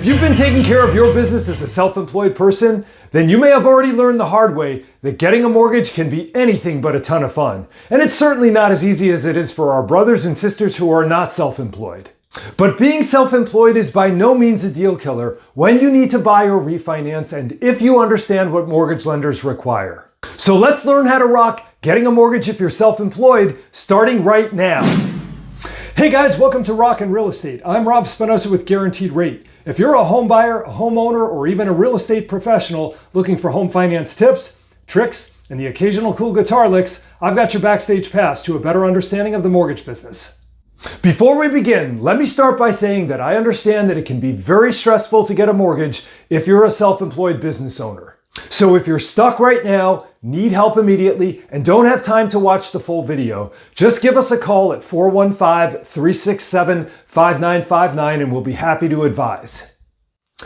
you've been taking care of your business as a self-employed person, then you may have already learned the hard way that getting a mortgage can be anything but a ton of fun. And it's certainly not as easy as it is for our brothers and sisters who are not self-employed. But being self-employed is by no means a deal killer when you need to buy or refinance and if you understand what mortgage lenders require. So let's learn how to rock getting a mortgage if you're self-employed, starting right now. Hey guys, welcome to Rockin' Real Estate. I'm Rob Spinoza with Guaranteed Rate. If you're a home buyer, a homeowner, or even a real estate professional looking for home finance tips, tricks, and the occasional cool guitar licks, I've got your backstage pass to a better understanding of the mortgage business. Before we begin, let me start by saying that I understand that it can be very stressful to get a mortgage if you're a self-employed business owner. So if you're stuck right now, need help immediately, and don't have time to watch the full video, just give us a call at 415-367-5959 and we'll be happy to advise.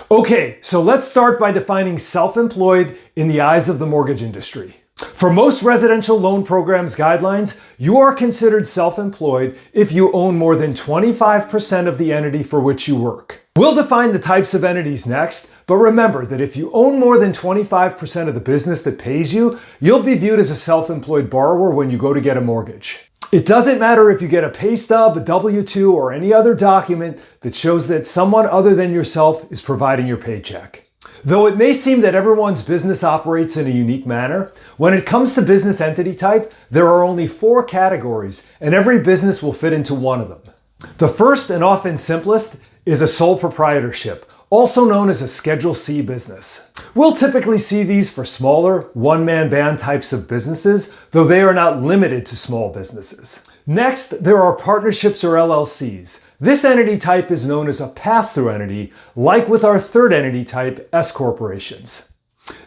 Okay, so let's start by defining self-employed in the eyes of the mortgage industry. For most residential loan programs guidelines, you are considered self-employed if you own more than 25% of the entity for which you work. We'll define the types of entities next, but remember that if you own more than 25% of the business that pays you, you'll be viewed as a self-employed borrower when you go to get a mortgage. It doesn't matter if you get a pay stub, a W-2, or any other document that shows that someone other than yourself is providing your paycheck. Though it may seem that everyone's business operates in a unique manner, when it comes to business entity type, there are only 4 categories, and every business will fit into one of them. The first and often simplest is a sole proprietorship, also known as a Schedule C business. We'll typically see these for smaller, one-man band types of businesses, though they are not limited to small businesses. Next, there are partnerships or LLCs. This entity type is known as a pass-through entity, like with our third entity type, S-corporations.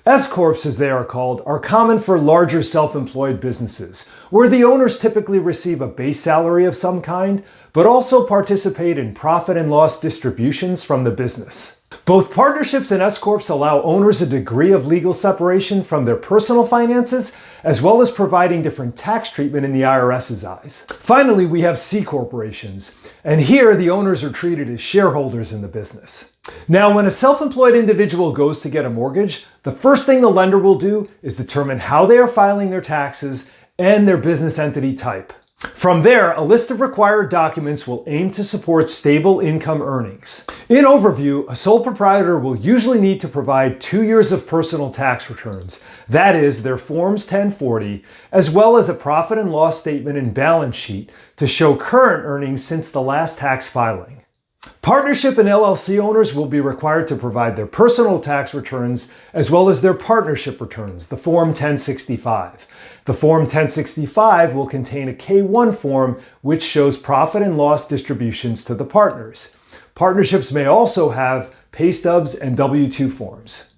S-corps, as they are called, are common for larger self-employed businesses, where the owners typically receive a base salary of some kind, but also participate in profit and loss distributions from the business. Both partnerships and S-corps allow owners a degree of legal separation from their personal finances, as well as providing different tax treatment in the IRS's eyes. Finally, we have C-corporations, and here the owners are treated as shareholders in the business. Now, when a self-employed individual goes to get a mortgage, the first thing the lender will do is determine how they are filing their taxes and their business entity type. From there, a list of required documents will aim to support stable income earnings. In overview, a sole proprietor will usually need to provide 2 years of personal tax returns, that is, their Forms 1040, as well as a profit and loss statement and balance sheet to show current earnings since the last tax filing. Partnership and LLC owners will be required to provide their personal tax returns as well as their partnership returns, the Form 1065. The Form 1065 will contain a K-1 form which shows profit and loss distributions to the partners. Partnerships may also have pay stubs and W-2 forms.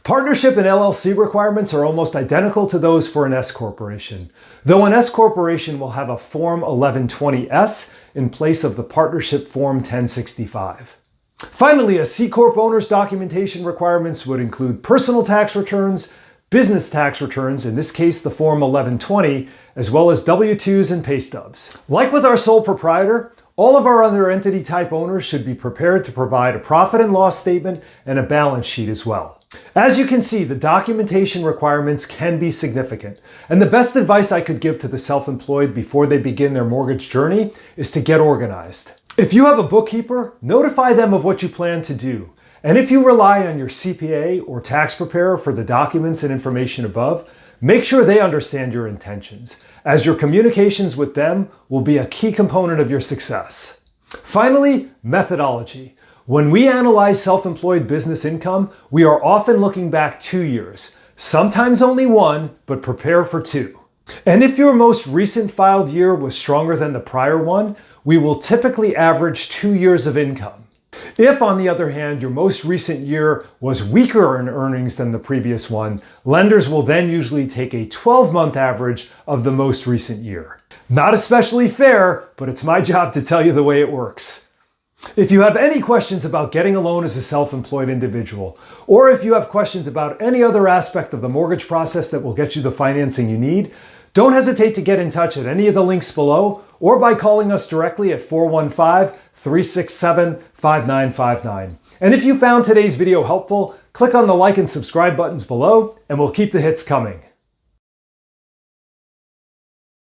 Partnership and LLC requirements are almost identical to those for an S-corporation, though an S-corporation will have a Form 1120S in place of the partnership Form 1065. Finally, a C-Corp owner's documentation requirements would include personal tax returns, business tax returns, in this case the Form 1120, as well as W-2s and pay stubs. Like with our sole proprietor, all of our other entity type owners should be prepared to provide a profit and loss statement and a balance sheet as well. As you can see, the documentation requirements can be significant, and the best advice I could give to the self-employed before they begin their mortgage journey is to get organized. If you have a bookkeeper, notify them of what you plan to do. And if you rely on your CPA or tax preparer for the documents and information above, make sure they understand your intentions, as your communications with them will be a key component of your success. Finally, methodology. When we analyze self-employed business income, we are often looking back 2 years, sometimes only 1, but prepare for 2. And if your most recent filed year was stronger than the prior one, we will typically average 2 years of income. If, on the other hand, your most recent year was weaker in earnings than the previous one, lenders will then usually take a 12-month average of the most recent year. Not especially fair, but it's my job to tell you the way it works. If you have any questions about getting a loan as a self-employed individual, or if you have questions about any other aspect of the mortgage process that will get you the financing you need, don't hesitate to get in touch at any of the links below or by calling us directly at 415-367-5959. And if you found today's video helpful, click on the like and subscribe buttons below, and we'll keep the hits coming.